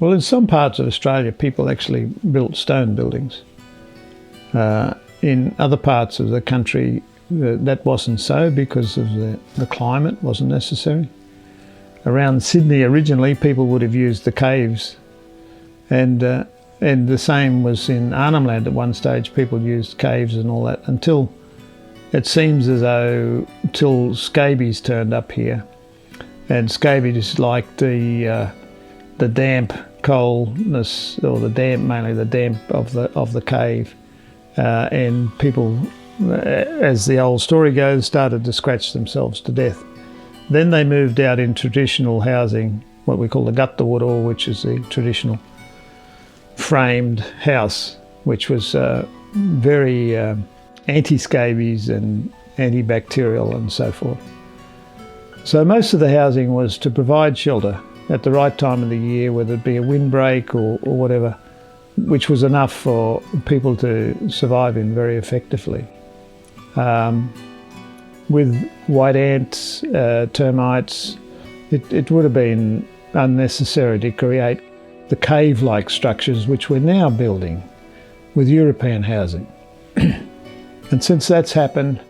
Well, in some parts of Australia, people actually built stone buildings. In other parts of the country, that wasn't so because of the climate wasn't necessary. Around Sydney originally, people would have used the caves, and the same was in Arnhem Land at one stage. People used caves and all that until it seems as though till scabies turned up here, and scabies like the damp coldness, or mainly the damp of the cave, and people, as the old story goes, started to scratch themselves to death. Then they moved out in traditional housing, what we call the gattawuro, which is the traditional framed house, which was very anti-scabies and antibacterial and so forth. So most of the housing was to provide shelter at the right time of the year, whether it be a windbreak or whatever, which was enough for people to survive in very effectively. With white ants, termites, it would have been unnecessary to create the cave-like structures which we're now building with European housing. And since that's happened,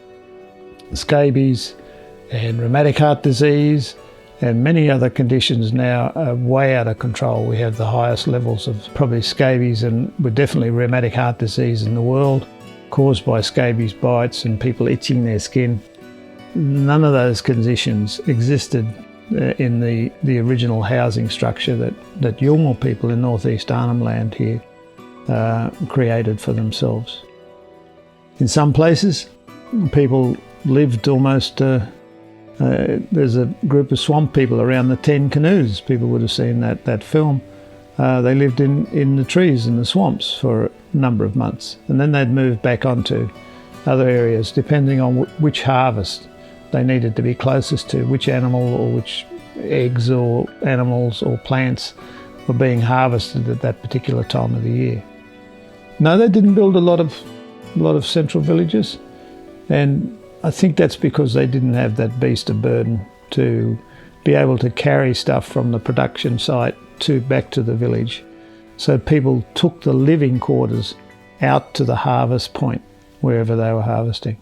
scabies and rheumatic heart disease and many other conditions now are way out of control. We have the highest levels of probably scabies and definitely rheumatic heart disease in the world, caused by scabies bites and people itching their skin. None of those conditions existed in the original housing structure that Yolngu people in northeast Arnhem Land here created for themselves. In some places, people lived almost, there's a group of swamp people around the 10 Canoes. People would have seen that film. They lived in the trees in the swamps for a number of months, and then they'd move back onto other areas depending on which harvest they needed to be closest to, which animal or which eggs or animals or plants were being harvested at that particular time of the year. No, they didn't build a lot of central villages, and I think that's because they didn't have that beast of burden to be able to carry stuff from the production site back to the village. So people took the living quarters out to the harvest point, wherever they were harvesting.